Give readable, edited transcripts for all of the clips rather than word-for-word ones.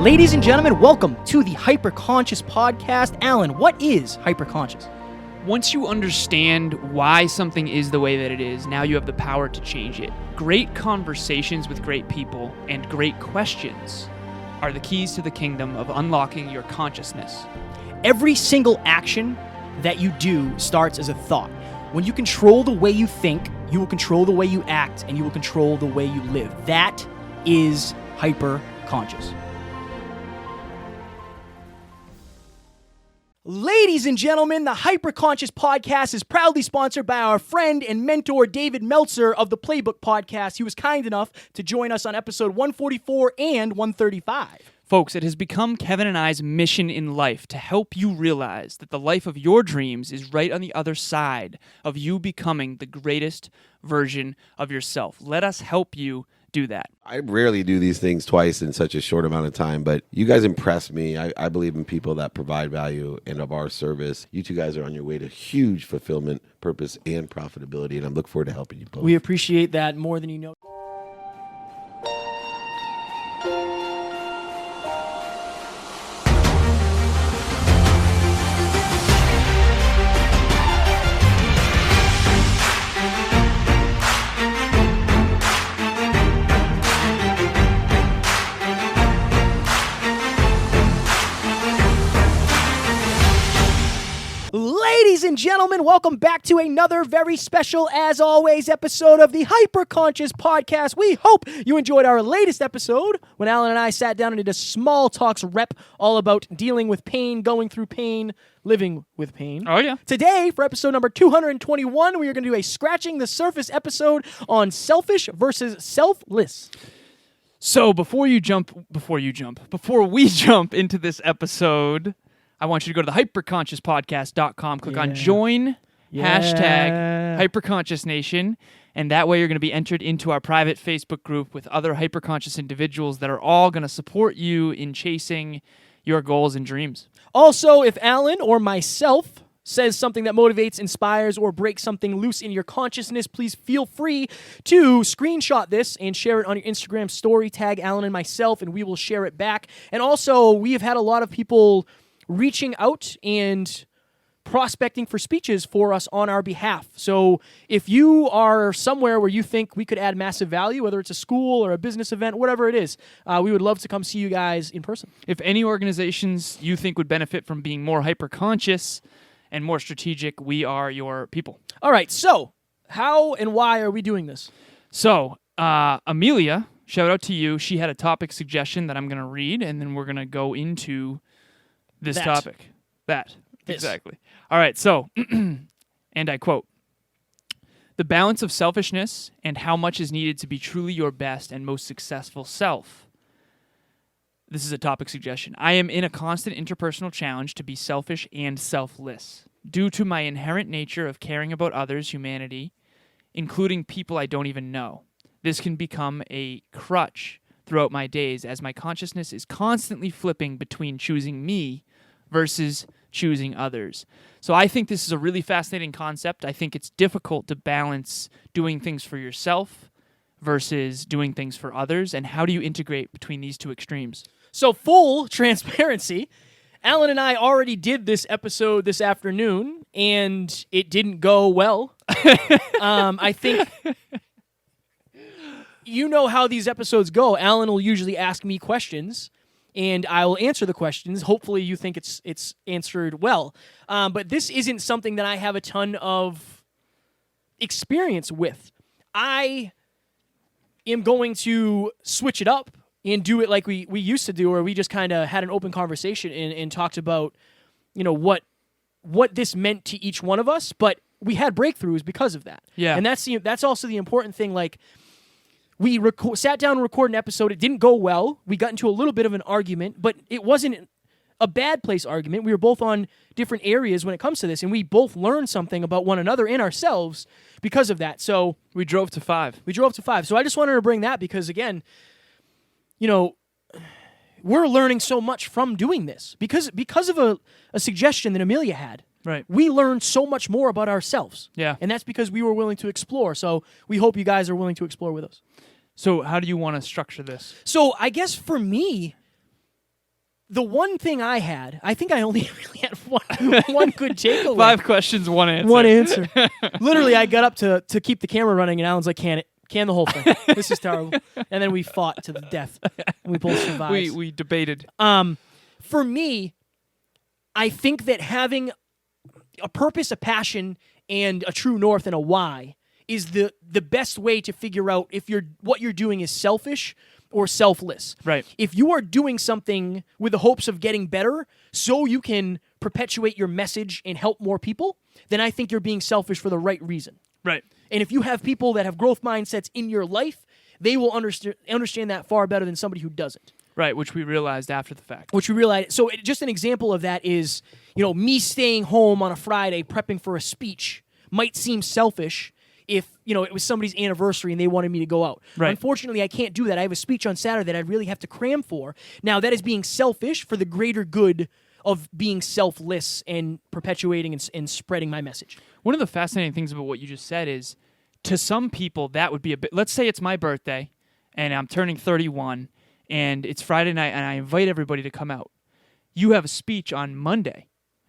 Ladies and gentlemen, welcome to the Hyperconscious Podcast. Alan, what is hyperconscious? Once you understand why something is the way that it is, now you have the power to change it. Great conversations with great people and great questions are the keys to the kingdom of unlocking your consciousness. Every single action that you do starts as a thought. When you control the way you think, you will control the way you act, and you will control the way you live. That is hyperconscious. Ladies and gentlemen, the Hyperconscious Podcast is proudly sponsored by our friend and mentor, David Meltzer of the Playbook Podcast. He was kind enough to join us on episode 144 and 135. Folks, it has become Kevin and I's mission in life to help you realize that the life of your dreams is right on the other side of you becoming the greatest version of yourself. Let us help you do that. I rarely do these things twice in such a short amount of time, but you guys impress me. I believe in people that provide value and of our service. You two guys are on your way to huge fulfillment, purpose, and profitability, and I look forward to helping you both. We appreciate that more than you know. Ladies and gentlemen, welcome back to another very special, as always, episode of the Hyperconscious Podcast. We hope you enjoyed our latest episode when Alan and I sat down and did a small talks rep all about dealing with pain, going through pain, living with pain. Oh, yeah. Today, for episode number 221, we are going to do a Scratching the Surface episode on selfish versus selfless. So before we jump into this episode, I want you to go to the hyperconsciouspodcast.com, click on join, hashtag hyperconscious nation, and that way you're going to be entered into our private Facebook group with other hyperconscious individuals that are all going to support you in chasing your goals and dreams. Also, if Alan or myself says something that motivates, inspires, or breaks something loose in your consciousness, please feel free to screenshot this and share it on your Instagram story, tag Alan and myself, and we will share it back. And also, we have had a lot of people reaching out and prospecting for speeches for us on our behalf. So if you are somewhere where you think we could add massive value, whether it's a school or a business event, whatever it is, we would love to come see you guys in person. If any organizations you think would benefit from being more hyper-conscious and more strategic, we are your people. All right, so how and why are we doing this? So, Amelia, shout out to you. She had a topic suggestion that I'm going to read, and then we're going to go into this topic. Exactly. All right, so, and I quote, "The balance of selfishness and how much is needed to be truly your best and most successful self." This is a topic suggestion. "I am in a constant interpersonal challenge to be selfish and selfless. Due to my inherent nature of caring about others' humanity, including people I don't even know. This can become a crutch throughout my days as my consciousness is constantly flipping between choosing me versus choosing others." So I think this is a really fascinating concept. I think it's difficult to balance doing things for yourself versus doing things for others. And how do you integrate between these two extremes? So full transparency, Alan and I already did this episode this afternoon, and it didn't go well. I think you know how these episodes go. Alan will usually ask me questions, and I will answer the questions. Hopefully you think it's answered well. But this isn't something that I have a ton of experience with. I am going to switch it up and do it like we used to do, where we just kind of had an open conversation and talked about, you know, what this meant to each one of us. But we had breakthroughs because of that. Yeah. And that's also the important thing. Like, we sat down and recorded an episode. It didn't go well. We got into a little bit of an argument, but it wasn't a bad place argument. We were both on different areas when it comes to this, and we both learned something about one another and ourselves because of that. So we drove to 5. So I just wanted to bring that because, again, you know, we're learning so much from doing this because of a suggestion that Amelia had. Right. We learned so much more about ourselves. Yeah. And that's because we were willing to explore. So we hope you guys are willing to explore with us. So how do you want to structure this? So I guess for me, the one thing I think I only really had one good takeaway. 5 questions, 1 answer. One answer. Literally, I got up to keep the camera running, and Alan's like, can the whole thing. This is terrible. And then we fought to the death. And we both survived. We debated. For me, I think that having a purpose, a passion, and a true north and a why is the best way to figure out if what you're doing is selfish or selfless. Right. If you are doing something with the hopes of getting better so you can perpetuate your message and help more people, then I think you're being selfish for the right reason. Right. And if you have people that have growth mindsets in your life, they will understand that far better than somebody who doesn't. Right, which we realized after the fact. Which we realized. So just an example of that is, me staying home on a Friday prepping for a speech might seem selfish if, it was somebody's anniversary and they wanted me to go out. Right. Unfortunately, I can't do that. I have a speech on Saturday that I really have to cram for. Now, that is being selfish for the greater good of being selfless and perpetuating and spreading my message. One of the fascinating things about what you just said is, to some people, that would be a bit... Let's say it's my birthday, and I'm turning 31, and it's Friday night, and I invite everybody to come out. You have a speech on Monday.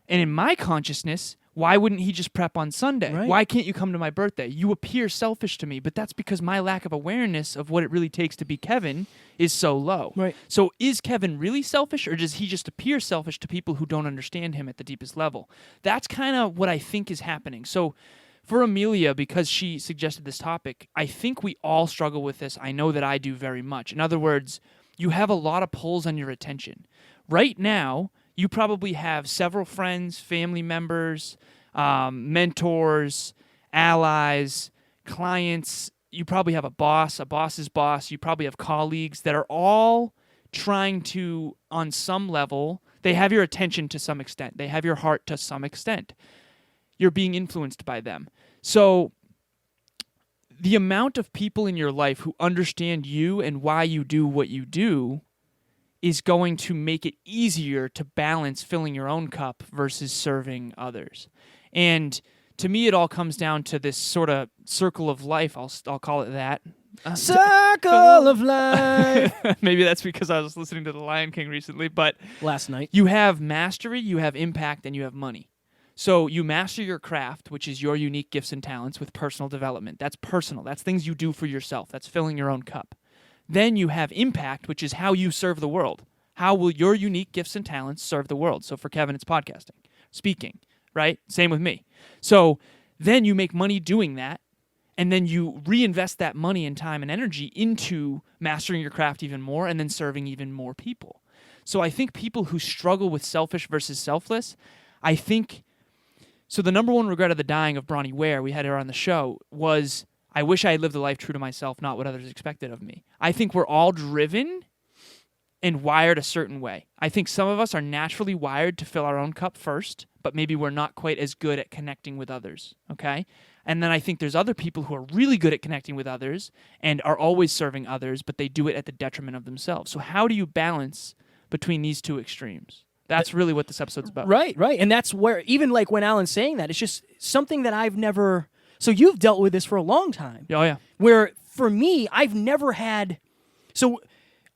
And in my consciousness, why wouldn't he just prep on Sunday? Right. Why can't you come to my birthday? You appear selfish to me, but that's because my lack of awareness of what it really takes to be Kevin is so low. Right. So is Kevin really selfish, or does he just appear selfish to people who don't understand him at the deepest level? That's kind of what I think is happening. So for Amelia, because she suggested this topic, I think we all struggle with this. I know that I do very much. In other words, you have a lot of pulls on your attention. Right now, you probably have several friends, family members, mentors, allies, clients. You probably have a boss's boss. You probably have colleagues that are all trying to, on some level, they have your attention to some extent. They have your heart to some extent. You're being influenced by them. So the amount of people in your life who understand you and why you do what you do is going to make it easier to balance filling your own cup versus serving others. And to me, it all comes down to this sort of circle of life. I'll call it that. Circle of life. Maybe that's because I was listening to The Lion King recently, but Last night. you have mastery, you have impact, and you have money. So you master your craft, which is your unique gifts and talents with personal development. That's personal. That's things you do for yourself. That's filling your own cup. Then you have impact, which is how you serve the world. How will your unique gifts and talents serve the world? So for Kevin, it's podcasting, speaking, right? Same with me. So then you make money doing that, and then you reinvest that money and time and energy into mastering your craft even more and then serving even more people. So I think people who struggle with selfish versus selfless, so the number one regret of the dying of Bronnie Ware, we had her on the show, was I wish I had lived a life true to myself, not what others expected of me. I think we're all driven and wired a certain way. I think some of us are naturally wired to fill our own cup first, but maybe we're not quite as good at connecting with others, okay? And then I think there's other people who are really good at connecting with others and are always serving others, but they do it at the detriment of themselves. So how do you balance between these two extremes? That's really what this episode's about. Right. And that's where, even like when Alan's saying that, it's just something that I've never... So you've dealt with this for a long time. Oh, yeah. Where, for me, I've never had... So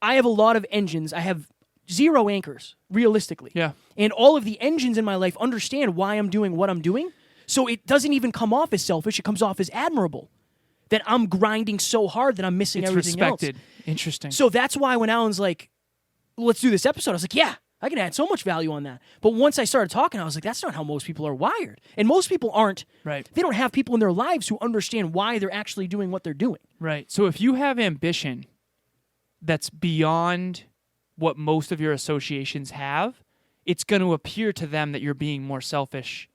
I have a lot of engines. I have 0 anchors, realistically. Yeah. And all of the engines in my life understand why I'm doing what I'm doing. So it doesn't even come off as selfish. It comes off as admirable. That I'm grinding so hard that I'm missing everything respected. else. Interesting. So that's why when Alan's like, let's do this episode, I was like, yeah, I can add so much value on that. But once I started talking, I was like, that's not how most people are wired. And most people aren't. Right. They don't have people in their lives who understand why they're actually doing what they're doing. Right. So if you have ambition that's beyond what most of your associations have, it's going to appear to them that you're being more selfish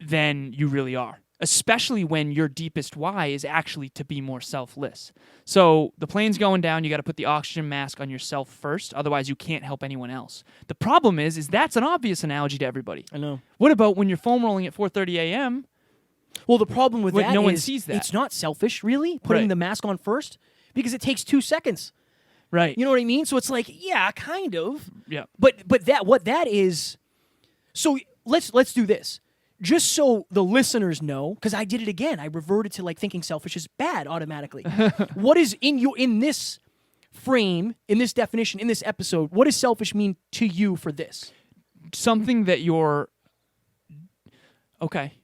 than you really are, especially when your deepest why is actually to be more selfless. So the plane's going down, you got to put the oxygen mask on yourself first, otherwise you can't help anyone else. The problem is that's an obvious analogy to everybody. I know. What about when you're foam rolling at 4:30 a.m.? Well, the problem with that no one is sees that. it's not selfish, really, putting Right. the mask on first, because it takes 2 seconds. Right. You know what I mean? So it's like, yeah, kind of. Yeah. But what that is, so let's do this. Just so the listeners know, because I did it again. I reverted to like thinking selfish is bad automatically. What is in this frame, in this definition, in this episode, what does selfish mean to you for this? Something that you're... Okay.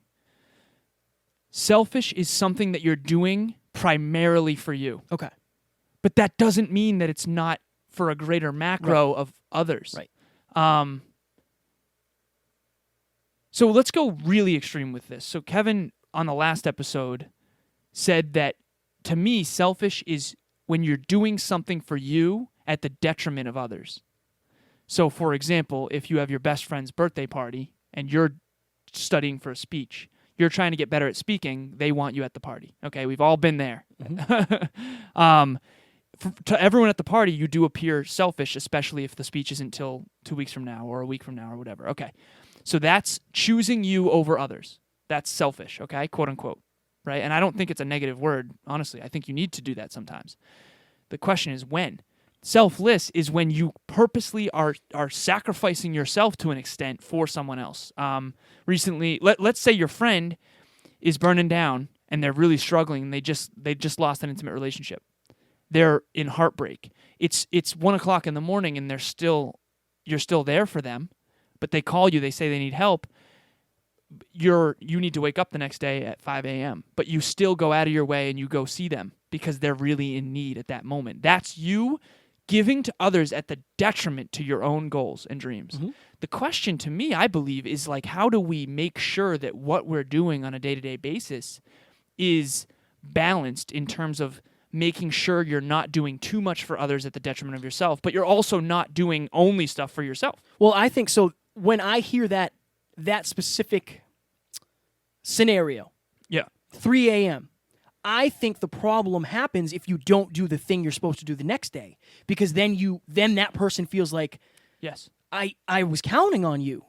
Selfish is something that you're doing primarily for you. Okay. But that doesn't mean that it's not for a greater macro of others. Right. So let's go really extreme with this. So Kevin, on the last episode, said that, to me, selfish is when you're doing something for you at the detriment of others. So, for example, if you have your best friend's birthday party and you're studying for a speech, you're trying to get better at speaking, they want you at the party. Okay, we've all been there. Mm-hmm. To everyone at the party, you do appear selfish, especially if the speech isn't till 2 weeks from now or a week from now or whatever. Okay, so that's choosing you over others. That's selfish, okay, quote unquote, right? And I don't think it's a negative word, honestly. I think you need to do that sometimes. The question is when. Selfless is when you purposely are sacrificing yourself to an extent for someone else. Recently, let's say your friend is burning down and they're really struggling and they just lost an intimate relationship. They're in heartbreak. It's 1 o'clock in the morning and you're still there for them, but they call you, they say they need help. You need to wake up the next day at 5 a.m., but you still go out of your way and you go see them because they're really in need at that moment. That's you giving to others at the detriment to your own goals and dreams. Mm-hmm. The question to me, I believe, is like, how do we make sure that what we're doing on a day-to-day basis is balanced in terms of making sure you're not doing too much for others at the detriment of yourself, but you're also not doing only stuff for yourself? Well, I think so. When I hear that specific scenario, 3 a.m., I think the problem happens if you don't do the thing you're supposed to do the next day, because then that person feels like, yes, I was counting on you.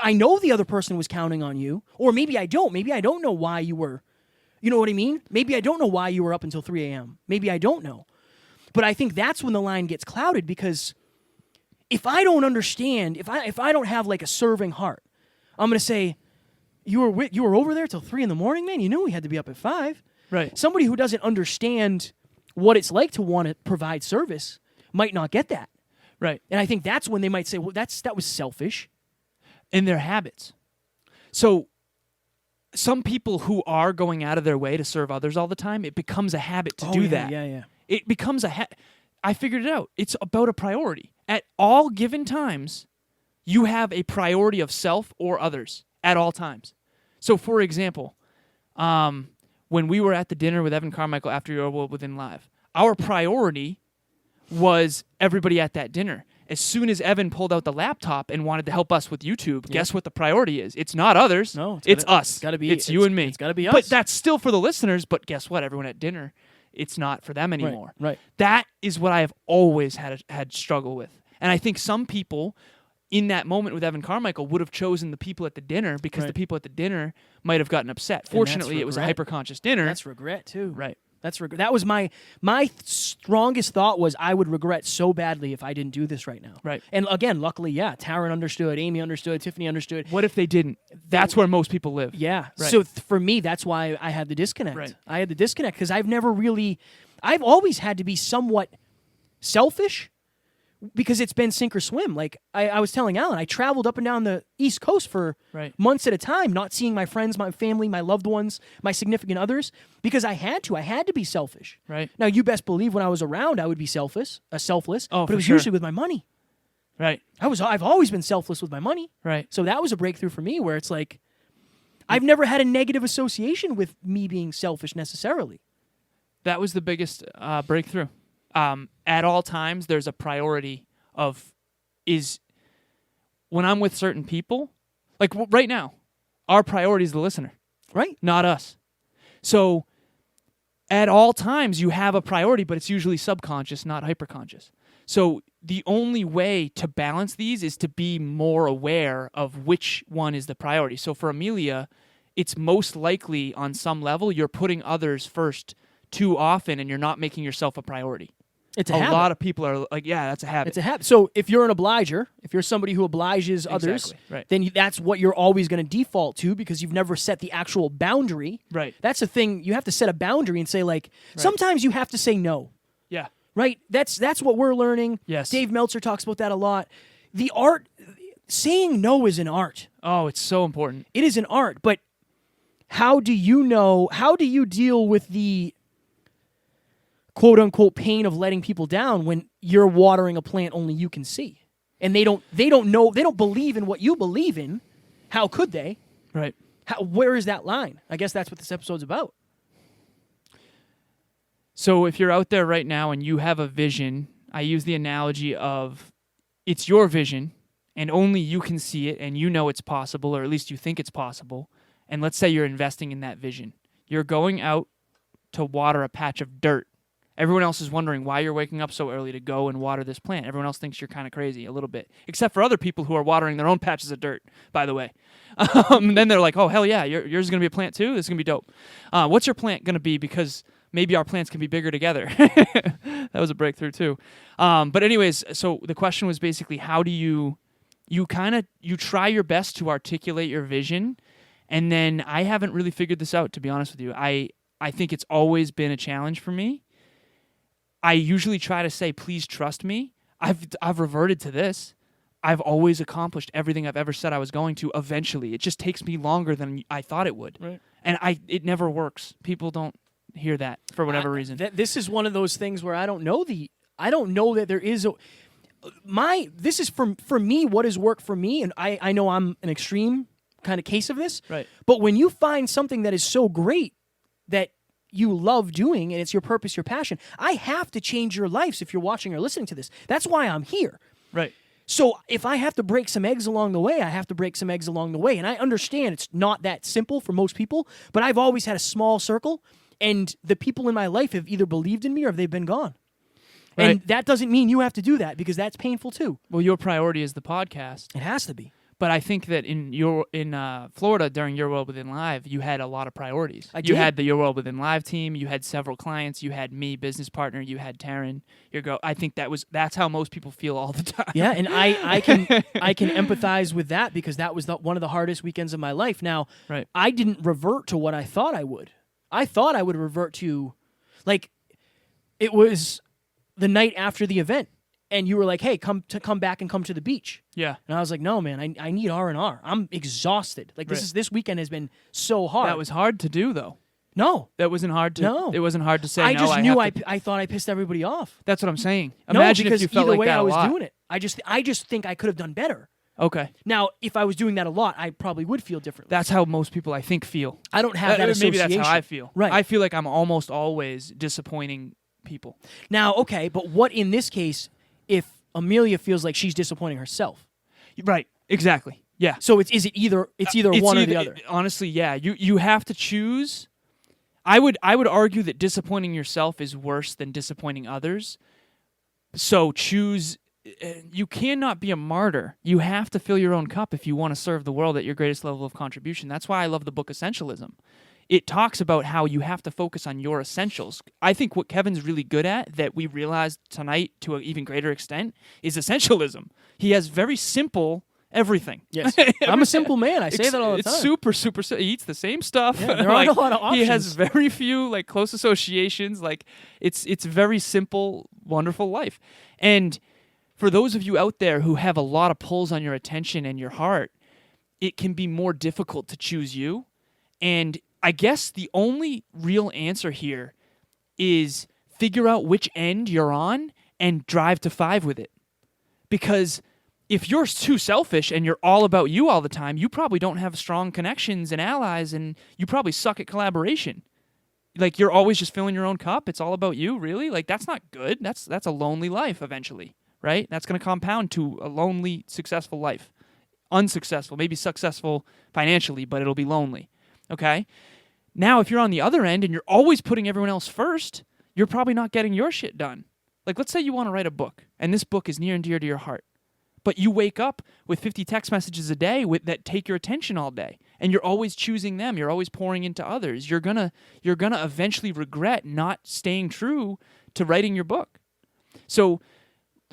I know the other person was counting on you, or maybe I don't. Maybe I don't know why you were, you know what I mean? Maybe I don't know why you were up until 3 a.m. Maybe I don't know. But I think that's when the line gets clouded, because if I don't understand, if I don't have like a serving heart, I'm going to say, you were over there till 3 in the morning, man? You knew we had to be up at 5. Right. Somebody who doesn't understand what it's like to want to provide service might not get that. Right. And I think that's when they might say, well, that was selfish. In their habits. So some people who are going out of their way to serve others all the time, it becomes a habit to do that. Yeah. It becomes I figured it out. It's about a priority. At all given times, you have a priority of self or others at all times. So, for example, when we were at the dinner with Evan Carmichael after Your World Within Live, our priority was everybody at that dinner. As soon as Evan pulled out the laptop and wanted to help us with YouTube, guess what the priority is? It's not others. No, it's us. It's got to be. It's you and me. It's got to be us. But that's still for the listeners. But guess what? Everyone at dinner, it's not for them anymore. Right. That is what I have always had struggle with. And I think some people in that moment with Evan Carmichael would have chosen the people at the dinner because the people at the dinner might have gotten upset. Fortunately, it was a hyper-conscious dinner. That's regret, too. Right. That's regret. That was my strongest thought was I would regret so badly if I didn't do this right now. Right. And again, luckily, Taryn understood, Amy understood, Tiffany understood. What if they didn't? That's where most people live. Yeah. Right. So for me, that's why I had the disconnect. Right. I had the disconnect because I've always had to be somewhat selfish because it's been sink or swim. Like I was telling Alan, I traveled up and down the East Coast for months at a time, not seeing my friends, my family, my loved ones, my significant others, because I had to. I had to be selfish. Right. Now, you best believe when I was around, I would be selfless. Oh, but it was usually with my money. Right. I've always been selfless with my money. Right. So that was a breakthrough for me where it's like, I've never had a negative association with me being selfish necessarily. That was the biggest breakthrough. At all times, there's a priority is when I'm with certain people, like right now, our priority is the listener. Right. Not us. So at all times, you have a priority, but it's usually subconscious, not hyperconscious. So the only way to balance these is to be more aware of which one is the priority. So for Amelia, it's most likely on some level you're putting others first too often and you're not making yourself a priority. It's a habit. lot of people are like, yeah, that's a habit. It's a habit. So if you're an obliger, if you're somebody who obliges others, then that's what you're always going to default to because you've never set the actual boundary. Right. That's the thing. You have to set a boundary and say, like, sometimes you have to say no. Yeah. right? That's what we're learning. Yes. Dave Meltzer talks about that a lot. The art, saying no is an art. Oh, it's so important. It is an art, but how do you deal with the quote unquote pain of letting people down when you're watering a plant only you can see? And they don't know, they don't believe in what you believe in. How could they? Right. Where is that line? I guess that's what this episode's about. So if you're out there right now and you have a vision, I use the analogy of it's your vision and only you can see it and you know it's possible, or at least you think it's possible. And let's say you're investing in that vision. You're going out to water a patch of dirt. Everyone else is wondering why you're waking up so early to go and water this plant. Everyone else thinks you're kind of crazy a little bit, except for other people who are watering their own patches of dirt, by the way. Then they're like, oh, hell yeah, yours is going to be a plant too? This is going to be dope. What's your plant going to be? Because maybe our plants can be bigger together. That was a breakthrough too. But anyways, so the question was basically, how do you try your best to articulate your vision, and then I haven't really figured this out, to be honest with you. I think it's always been a challenge for me. I usually try to say, please trust me. I've reverted to this. I've always accomplished everything I've ever said I was going to eventually. It just takes me longer than I thought it would. Right. And it never works. People don't hear that for whatever reason. This is one of those things where I don't know that there is this is for me what has worked for me, and I know I'm an extreme kind of case of this. Right. But when you find something that is so great that you love doing and it's your purpose, your passion, I have to change your lives if you're watching or listening to this. That's why I'm here. Right. So if I have to break some eggs along the way, I have to break some eggs along the way. And I understand it's not that simple for most people, but I've always had a small circle, and the people in my life have either believed in me or they've been gone. Right. And that doesn't mean you have to do that, because that's painful too. Well, your priority is the podcast. It has to be. But I think that in Florida during Your World Within Live, you had a lot of priorities. I You did. had the Your World Within Live team. You had several clients. You had me, business partner. You had Taryn. I think that's how most people feel all the time. Yeah, and I can empathize with that, because that was one of the hardest weekends of my life. Now, Right. I didn't revert to what I thought I would. I thought I would revert to, like, it was the night after the event, and you were like, "Hey, come back and come to the beach." Yeah. And I was like, "No, man, I need R&R. I'm exhausted. Like, Right. this weekend has been so hard." That was hard to do, though. no. That wasn't hard to. No. It wasn't hard to say. I no, just I knew have to- I thought I pissed everybody off. That's what I'm saying. No, Imagine because if you felt either like way that I a was lot. doing it. I just think I could have done better. Okay. Now, if I was doing that a lot, I probably would feel differently. That's how most people, I think, feel. I don't have that Maybe association. that's how I feel. Right. I feel like I'm almost always disappointing people. Now, okay, but what in this case if Amelia feels like she's disappointing herself? Right. Exactly. Yeah. So it's either one or the other. Honestly, yeah. You have to choose. I would argue that disappointing yourself is worse than disappointing others. So choose. You cannot be a martyr. You have to fill your own cup if you want to serve the world at your greatest level of contribution. That's why I love the book Essentialism. It talks about how you have to focus on your essentials. I think what Kevin's really good at, that we realized tonight to an even greater extent, is essentialism. He has very simple everything. Yes. I'm a simple man. I say that all the It's time. super simple. He eats the same stuff. Yeah, there aren't a lot of He has options. very few close associations. It's very simple, wonderful life. And for those of you out there who have a lot of pulls on your attention and your heart, it can be more difficult to choose you. And I guess the only real answer here is figure out which end you're on and drive to 5 with it. Because if you're too selfish and you're all about you all the time, you probably don't have strong connections and allies, and you probably suck at collaboration. You're always just filling your own cup. It's all about you, really? That's not good. That's a lonely life eventually, right? That's going to compound to a lonely, successful life. Unsuccessful, maybe successful financially, but it'll be lonely, okay? Now, if you're on the other end and you're always putting everyone else first, you're probably not getting your shit done. Let's say you want to write a book, and this book is near and dear to your heart, but you wake up with 50 text messages a day that take your attention all day, and you're always choosing them. You're always pouring into others. You're gonna eventually regret not staying true to writing your book. So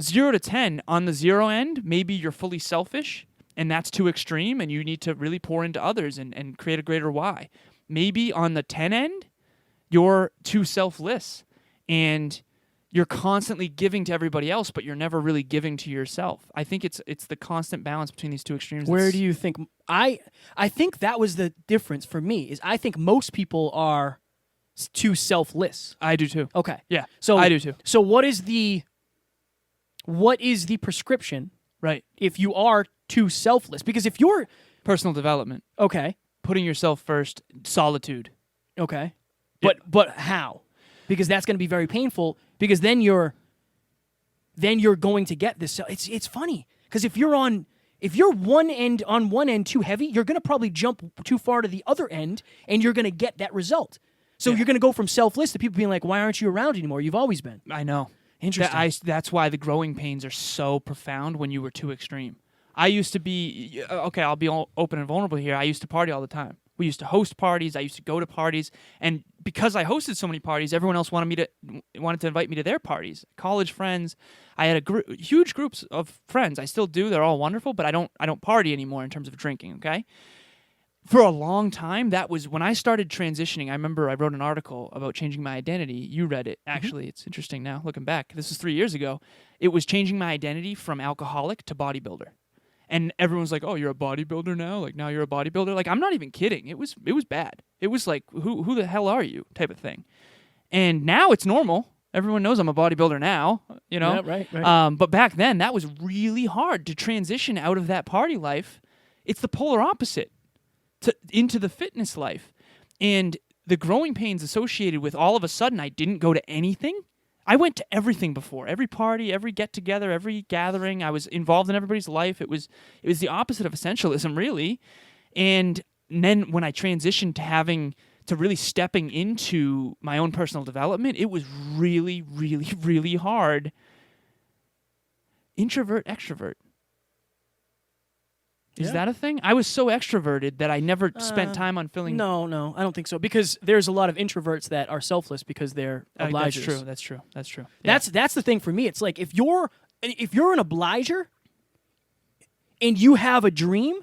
0 to 10, on the 0 end, maybe you're fully selfish, and that's too extreme, and you need to really pour into others and create a greater why. Maybe on the 10 end, you're too selfless, and you're constantly giving to everybody else, but you're never really giving to yourself. I think it's the constant balance between these two extremes. Where do you think I think that was the difference for me? Is I think most people are too selfless. I do too. Okay. Yeah. So I do too. So what is the prescription? Right. If you are too selfless, because if you're Personal development, okay, putting yourself first, solitude. okay, Yeah. but how? Because that's going to be very painful. Because then you're going to get this. It's funny because if you're on one end too heavy, you're going to probably jump too far to the other end, and you're going to get that result. So you're going to go from selfless to people being like, "Why aren't you around anymore? You've always been." I know. Interesting. That's why the growing pains are so profound when you were too extreme. I used to be, okay, I'll be open and vulnerable here. I used to party all the time. We used to host parties. I used to go to parties. And because I hosted so many parties, everyone else wanted to invite me to their parties. College friends. I had huge groups of friends. I still do. They're all wonderful, but I don't party anymore in terms of drinking, okay? For a long time, that was when I started transitioning. I remember I wrote an article about changing my identity. You read it, actually. It's interesting now, looking back. This is 3 years ago. It was changing my identity from alcoholic to bodybuilder. And everyone's like, "Oh, you're a bodybuilder now? Like, now you're a bodybuilder?" Like, I'm not even kidding. It was bad. It was like, who the hell are you type of thing. And now it's normal. Everyone knows I'm a bodybuilder now, you know? Yeah, right. But back then, that was really hard to transition out of that party life. It's the polar opposite into the fitness life. And the growing pains associated with all of a sudden I didn't go to anything. I went to everything before. Every party, every get-together, every gathering. I was involved in everybody's life. It was the opposite of essentialism, really. And then when I transitioned to really stepping into my own personal development, it was really, really, really hard. Introvert, extrovert. Is that a thing? I was so extroverted that I never spent time on filling... No, I don't think so. Because there's a lot of introverts that are selfless because they're obligers. That's true. Yeah. That's the thing for me. It's like if you're an obliger and you have a dream,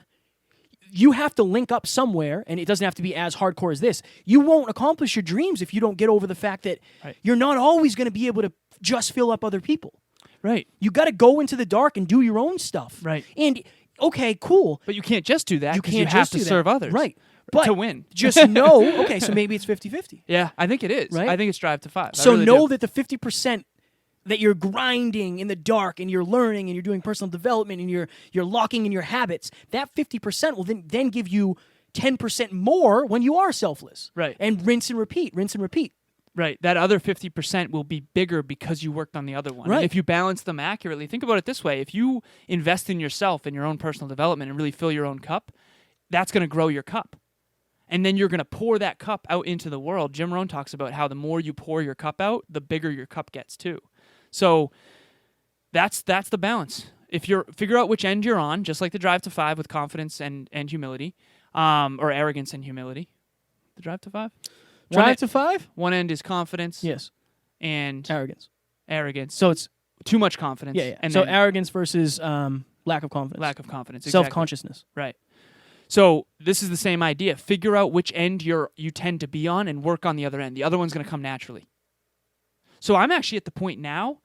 you have to link up somewhere, and it doesn't have to be as hardcore as this. You won't accomplish your dreams if you don't get over the fact that you're not always going to be able to just fill up other people. Right. You got to go into the dark and do your own stuff. Right. And okay, cool. But you can't just do that. You have to serve others. Right. But to win. Just know, okay, so maybe it's 50-50. Yeah, I think it is. Right? I think it's Drive to 5. So really know do. that the 50% that you're grinding in the dark and you're learning and you're doing personal development and you're locking in your habits, that 50% will then give you 10% more when you are selfless. Right. And rinse and repeat. Right. That other 50% will be bigger because you worked on the other one. Right. And if you balance them accurately, think about it this way. If you invest in yourself and your own personal development and really fill your own cup, that's going to grow your cup. And then you're going to pour that cup out into the world. Jim Rohn talks about how the more you pour your cup out, the bigger your cup gets too. So that's the balance. If you're figure out which end you're on, just like the Drive to 5 with confidence and humility, or arrogance and humility. The Drive to 5? Drive to 5? One end is confidence. Yes. And arrogance. So it's too much confidence. Yeah. And so then arrogance versus lack of confidence. lack of confidence. Exactly. Self-consciousness. Right. So this is the same idea. Figure out which end you tend to be on and work on the other end. The other one's going to come naturally. So I'm actually at the point now.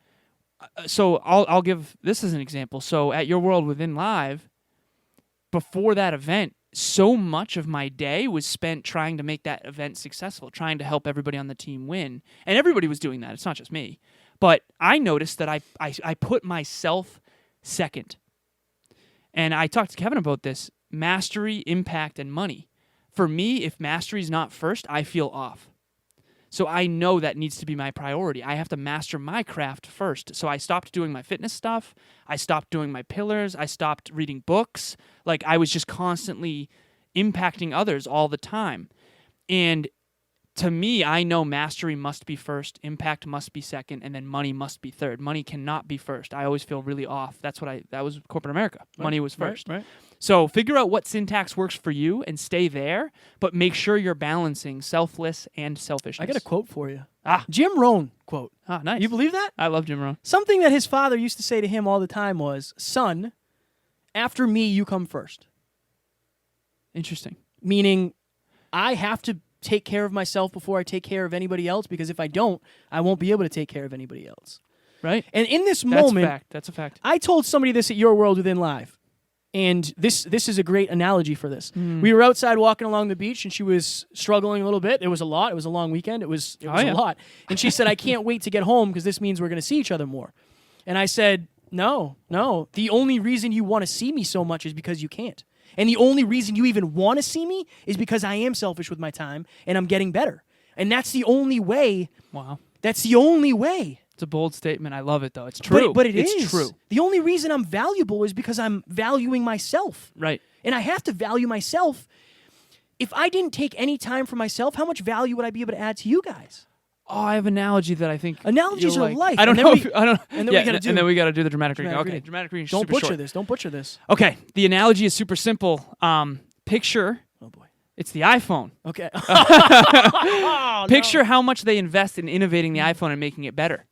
So I'll give this as an example. So at Your World Within Live, before that event, so much of my day was spent trying to make that event successful, trying to help everybody on the team win. And everybody was doing that. It's not just me. But I noticed that I put myself second. And I talked to Kevin about this. Mastery, impact, and money. For me, if mastery is not first, I feel off. So I know that needs to be my priority. I have to master my craft first. So I stopped doing my fitness stuff. I stopped doing my pillars. I stopped reading books. Like I was just constantly impacting others all the time. And to me, I know mastery must be first, impact must be second, and then money must be third. Money cannot be first. I always feel really off. That was corporate America. Right. Money was first. Right. So figure out what syntax works for you and stay there, but make sure you're balancing selfless and selfishness. I got a quote for you. Ah. Jim Rohn quote. Ah, nice. You believe that? I love Jim Rohn. Something that his father used to say to him all the time was, "Son, after me, you come first." Interesting. Meaning, I have to take care of myself before I take care of anybody else, because if I don't, I won't be able to take care of anybody else. Right. And in this That's moment, a fact. That's a fact. I told somebody this at Your World Within Live, and this is a great analogy for this. We were outside walking along the beach, and she was struggling a little bit. It was a lot. It was a long weekend. It was a lot. And she said, I can't wait to get home because this means we're going to see each other more. And I said, no. The only reason you want to see me so much is because you can't. And the only reason you even want to see me is because I am selfish with my time, and I'm getting better. And that's the only way. Wow. That's the only way. It's a bold statement. I love it, though. It's true. But it's is true. The only reason I'm valuable is because I'm valuing myself. Right. And I have to value myself. If I didn't take any time for myself, how much value would I be able to add to you guys? Oh, I have an analogy that I think Analogies you'll are like. life. I don't And know. then I don't. and then we gotta do- and then we got to do the dramatic reading. Dramatic Okay, reading. dramatic reading. Don't super butcher short. this. Don't butcher this. Okay, the analogy is super simple. Picture Oh, boy. it's the iPhone. Okay. Picture how much they invest in innovating the iPhone and making it better.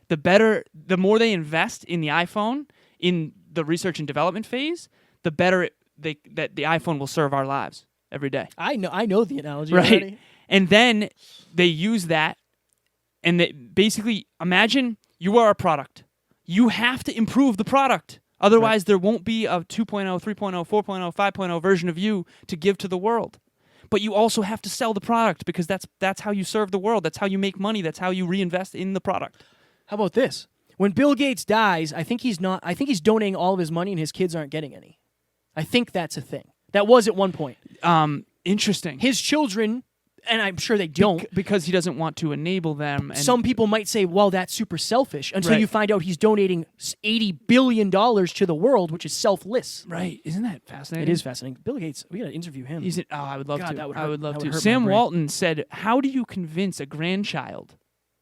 The more they invest in the iPhone in the research and development phase, the better that the iPhone will serve our lives every day. I know the analogy Right. already. And then they use that, and they basically imagine you are a product. You have to improve the product. Otherwise, there won't be a 2.0, 3.0, 4.0, 5.0 version of you to give to the world. But you also have to sell the product, because that's how you serve the world. That's how you make money. That's how you reinvest in the product. How about this? When Bill Gates dies, I think he's donating all of his money and his kids aren't getting any. I think that's a thing. That was at one point. Interesting. His children, and I'm sure they don't. Because he doesn't want to enable them. And Some people might say, well, that's super selfish, until Right. you find out he's donating $80 billion to the world, which is selfless. Right. Isn't that fascinating? It is fascinating. Bill Gates, we got to interview him. I would love God, to. that would I hurt- would love that would to. hurt my Sam brain. Walton said, how do you convince a grandchild?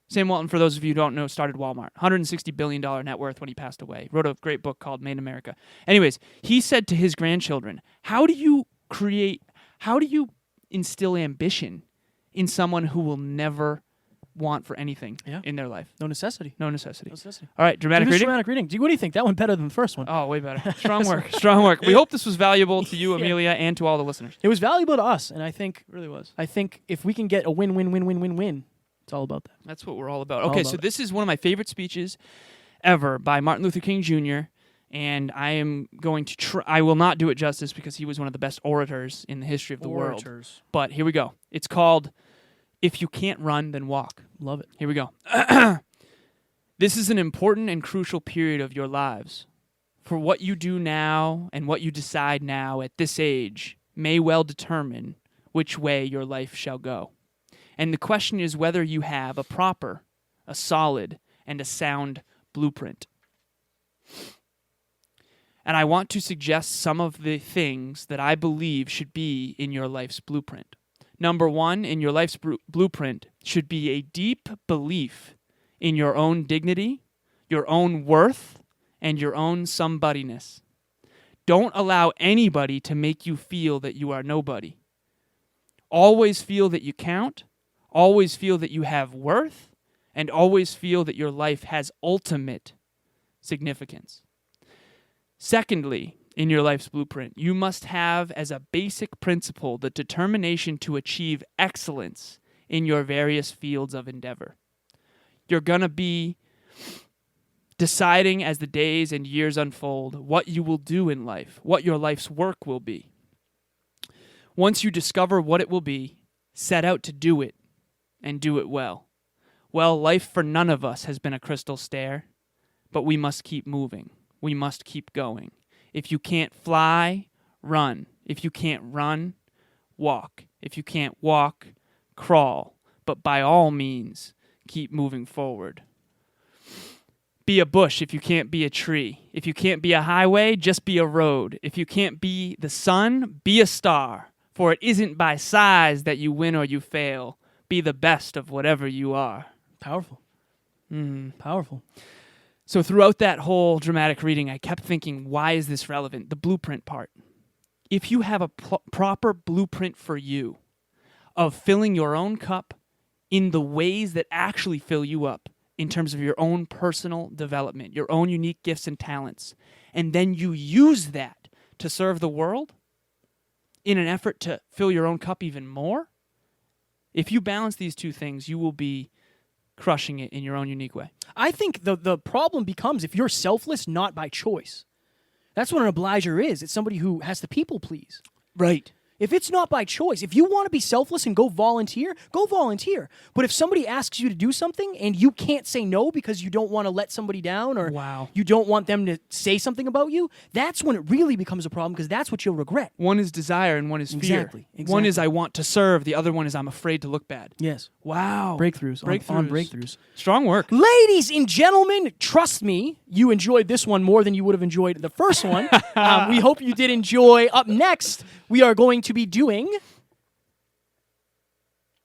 Sam Walton, for those of you who don't know, started Walmart. $160 billion net worth when he passed away. Wrote a great book called Made in America. Anyways, he said to his grandchildren, how do you instill ambition in someone who will never want for anything in their life? No necessity. No necessity. No necessity. All right, dramatic Do this reading? dramatic reading. What do you think? That went better than the first one. Oh, way better. Strong work. Strong work. We hope this was valuable to you, Amelia, and to all the listeners. It was valuable to us, and I think It really was. if we can get a win-win-win-win-win-win, it's all about that. That's what we're all about. All Okay, about so it. this is one of my favorite speeches ever by Martin Luther King Jr., and I am going to I will not do it justice because he was one of the best orators in the history of the world. But here we go. It's called If You Can't Run, Then Walk. Love it. Here we go. This is an important and crucial period of your lives. For what you do now and what you decide now at this age may well determine which way your life shall go. And the question is whether you have a proper, a solid, and a sound blueprint. And I want to suggest some of the things that I believe should be in your life's blueprint. Number one, in your life's blueprint should be a deep belief in your own dignity, your own worth, and your own somebodyness. Don't allow anybody to make you feel that you are nobody. Always feel that you count, always feel that you have worth, and always feel that your life has ultimate significance. Secondly, in your life's blueprint, you must have as a basic principle the determination to achieve excellence in your various fields of endeavor. You're going to be deciding as the days and years unfold what you will do in life, what your life's work will be. Once you discover what it will be, set out to do it, and do it well. Well, life for none of us has been a crystal stair, but we must keep moving. We must keep going. If you can't fly, run. If you can't run, walk. If you can't walk, crawl. But by all means, keep moving forward. Be a bush if you can't be a tree. If you can't be a highway, just be a road. If you can't be the sun, be a star. For it isn't by size that you win or you fail. Be the best of whatever you are. Powerful. Powerful. So throughout that whole dramatic reading, I kept thinking, why is this relevant? The blueprint part. If you have a proper blueprint for you of filling your own cup in the ways that actually fill you up in terms of your own personal development, your own unique gifts and talents, and then you use that to serve the world in an effort to fill your own cup even more, If you balance these two things, you will be crushing it in your own unique way. I think the problem becomes if you're selfless not by choice. That's what an obliger is. It's somebody who has to people please. Right. If it's not by choice, if you want to be selfless and go volunteer, go volunteer. But if somebody asks you to do something and you can't say no because you don't want to let somebody down or Wow. you don't want them to say something about you, that's when it really becomes a problem because that's what you'll regret. One is desire and one is fear. Exactly. One is I want to serve. The other one is I'm afraid to look bad. Yes. Wow. Breakthroughs. On breakthroughs. Strong work. Ladies and gentlemen, trust me, you enjoyed this one more than you would have enjoyed the first one. We hope you did enjoy. Up next, we are going to be doing...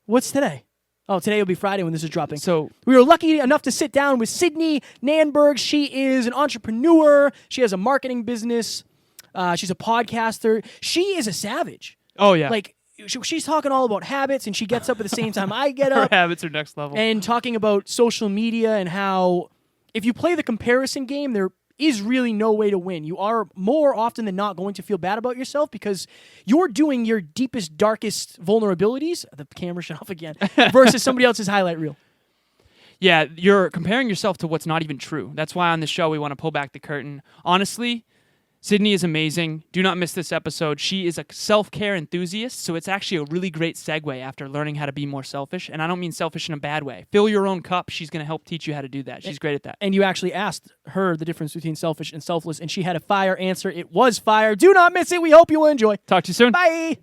What's today? Oh, today will be Friday when this is dropping. So we were lucky enough to sit down with Sydney Nanberg. She is an entrepreneur. She has a marketing business. She's a podcaster. She is a savage. Oh, yeah. Like, she's talking all about habits, and she gets up at the same time I get Her up. habits are next level. And talking about social media and how if you play the comparison game, there is really no way to win. You are more often than not going to feel bad about yourself because you're doing your deepest, darkest vulnerabilities. The camera shut off again. Versus somebody else's highlight reel. Yeah, you're comparing yourself to what's not even true. That's why on this show we want to pull back the curtain. Honestly, Sydney is amazing. Do not miss this episode. She is a self-care enthusiast, so it's actually a really great segue after learning how to be more selfish. And I don't mean selfish in a bad way. Fill your own cup. She's going to help teach you how to do that. She's great at that. And you actually asked her the difference between selfish and selfless, and she had a fire answer. It was fire. Do not miss it. We hope you will enjoy. Talk to you soon. Bye.